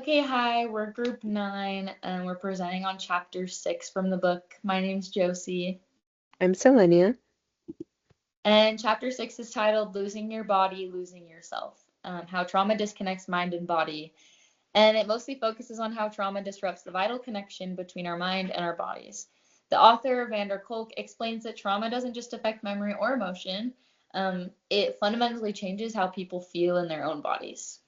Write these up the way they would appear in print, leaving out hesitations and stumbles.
Okay, hi, we're group 9 and we're presenting on chapter 6 from the book. My name's Josie. I'm Selenia. And chapter 6 is titled Losing Your Body, Losing Yourself, How Trauma Disconnects Mind and Body. And it mostly focuses on how trauma disrupts the vital connection between our mind and our bodies. The author, Vander Kolk, explains that trauma doesn't just affect memory or emotion, it fundamentally changes how people feel in their own bodies.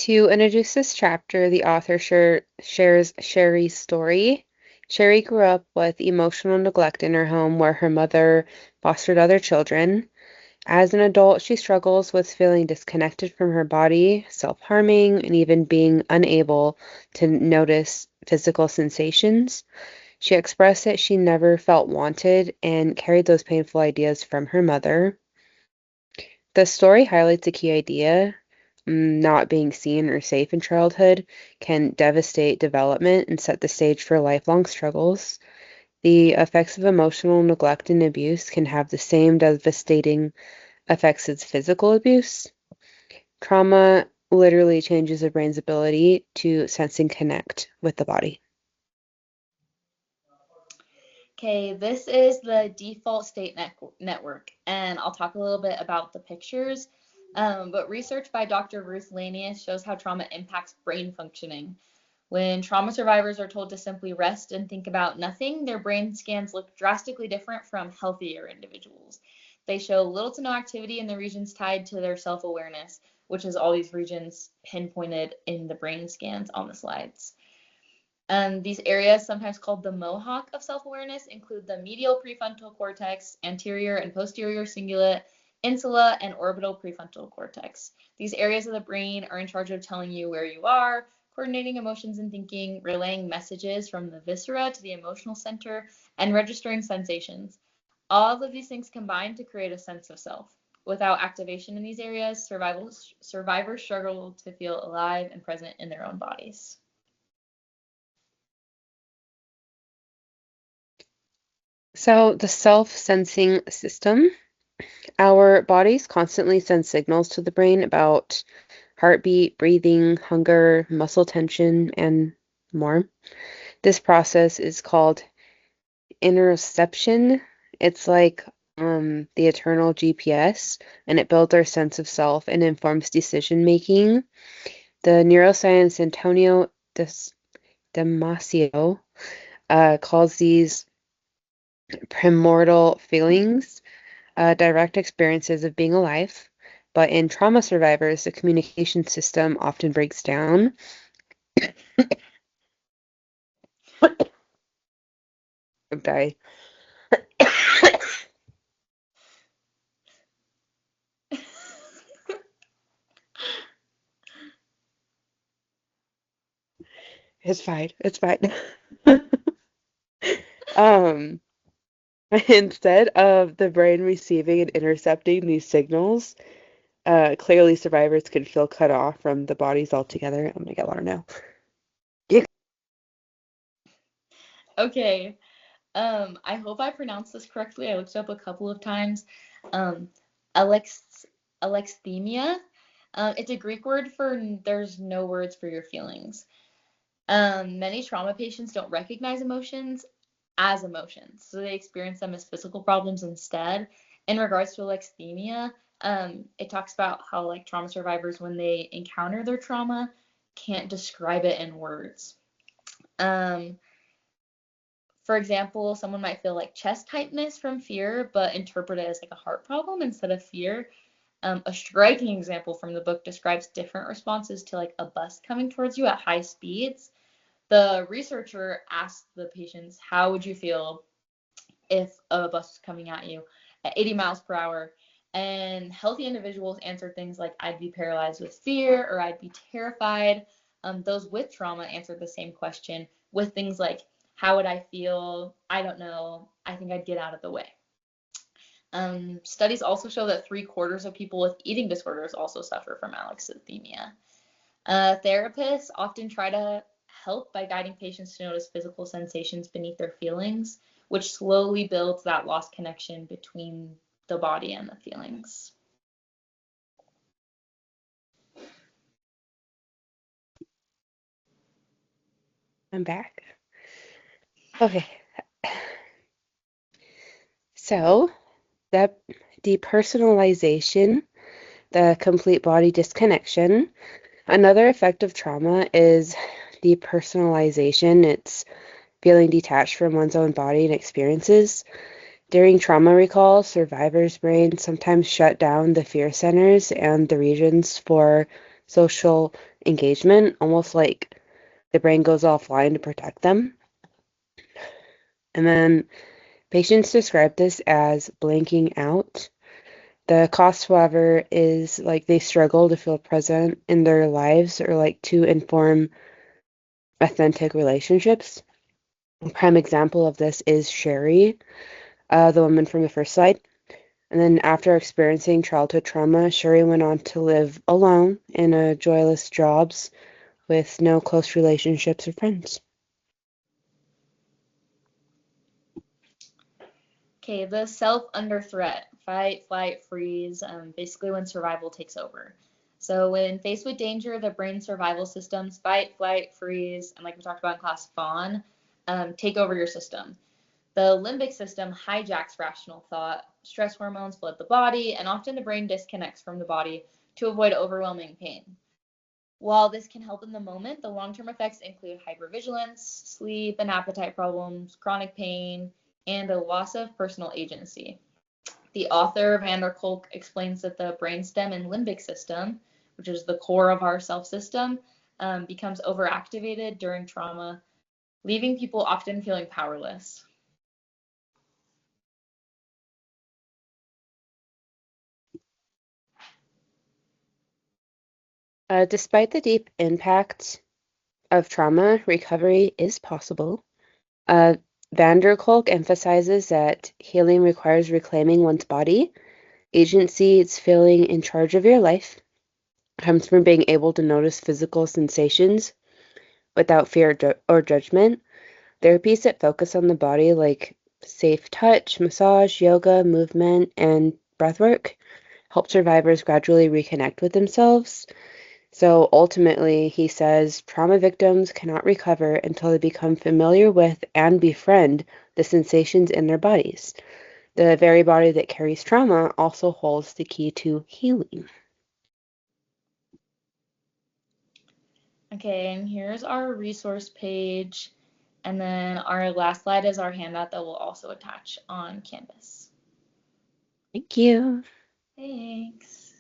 To introduce this chapter, the author shares Sherry's story. Sherry grew up with emotional neglect in her home where her mother fostered other children. As an adult, she struggles with feeling disconnected from her body, self-harming, and even being unable to notice physical sensations. She expressed that she never felt wanted and carried those painful ideas from her mother. The story highlights a key idea. Not being seen or safe in childhood can devastate development and set the stage for lifelong struggles. The effects of emotional neglect and abuse can have the same devastating effects as physical abuse. Trauma literally changes the brain's ability to sense and connect with the body. Okay, this is the default state network, and I'll talk a little bit about the pictures. But research by Dr. Ruth Lanius shows how trauma impacts brain functioning. When trauma survivors are told to simply rest and think about nothing, their brain scans look drastically different from healthier individuals. They show little to no activity in the regions tied to their self awareness, which is all these regions pinpointed in the brain scans on the slides. These areas, sometimes called the mohawk of self-awareness, include the medial prefrontal cortex, anterior and posterior cingulate, insula, and orbital prefrontal cortex. These areas of the brain are in charge of telling you where you are, coordinating emotions and thinking, relaying messages from the viscera to the emotional center, and registering sensations. All of these things combine to create a sense of self. Without activation in these areas, survivors struggle to feel alive and present in their own bodies. So, the self-sensing system. Our bodies constantly send signals to the brain about heartbeat, breathing, hunger, muscle tension, and more. This process is called interoception. It's like the eternal GPS, and it builds our sense of self and informs decision making. The neuroscience Antonio Damasio calls these primordial feelings, direct experiences of being alive. But in trauma survivors, the communication system often breaks down. Die. It's fine. It's fine. um, Instead of the brain receiving and intercepting these signals, clearly survivors can feel cut off from the bodies altogether. I'm gonna get water now. Yeah. Okay, I hope I pronounced this correctly. I looked it up a couple of times. Um, alex alexithymia. It's a Greek word for there's no words for your feelings. Many trauma patients don't recognize emotions as emotions, so they experience them as physical problems instead. In regards to alexithymia, it talks about how like trauma survivors, when they encounter their trauma, can't describe it in words. Um, for example, someone might feel like chest tightness from fear, but interpret it as like a heart problem instead of fear. A striking example from the book describes different responses to like a bus coming towards you at high speeds. The researcher asked the patients, how would you feel if a bus was coming at you at 80 miles per hour? And healthy individuals answered things like, I'd be paralyzed with fear or I'd be terrified. Those with trauma answered the same question with things like, how would I feel? I don't know. I think I'd get out of the way. Studies also show that 3/4 of people with eating disorders also suffer from alexithymia. Therapists often try to help by guiding patients to notice physical sensations beneath their feelings, which slowly builds that lost connection between the body and the feelings. I'm back. Okay, so that depersonalization, the complete body disconnection. Another effect of trauma is depersonalization. It's feeling detached from one's own body and experiences. During trauma recall, survivors' brains sometimes shut down the fear centers and the regions for social engagement, almost like the brain goes offline to protect them. And then patients describe this as blanking out. The cost, however, is like they struggle to feel present in their lives or like to inform authentic relationships. A prime example of this is Sherry, the woman from the first slide. And then after experiencing childhood trauma, Sherry went on to live alone in a joyless jobs with no close relationships or friends. Okay, the self under threat, fight, flight, freeze, basically when survival takes over. So when faced with danger, the brain survival systems, fight, flight, freeze, and like we talked about in class, fawn, take over your system. The limbic system hijacks rational thought, stress hormones flood the body, and often the brain disconnects from the body to avoid overwhelming pain. While this can help in the moment, the long term effects include hypervigilance, sleep and appetite problems, chronic pain, and a loss of personal agency. The author, Van der Kolk, explains that the brainstem and limbic system, which is the core of our self system, becomes overactivated during trauma, leaving people often feeling powerless. Despite the deep impact of trauma, recovery is possible. Uh, Van der Kolk emphasizes that healing requires reclaiming one's body. Agency, it's feeling in charge of your life, comes from being able to notice physical sensations without fear or judgment. Therapies that focus on the body, like safe touch, massage, yoga, movement, and breathwork, help survivors gradually reconnect with themselves. So ultimately, he says trauma victims cannot recover until they become familiar with and befriend the sensations in their bodies. The very body that carries trauma also holds the key to healing. Okay, and here's our resource page. And then our last slide is our handout that we'll also attach on Canvas. Thank you. Thanks.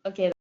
Okay.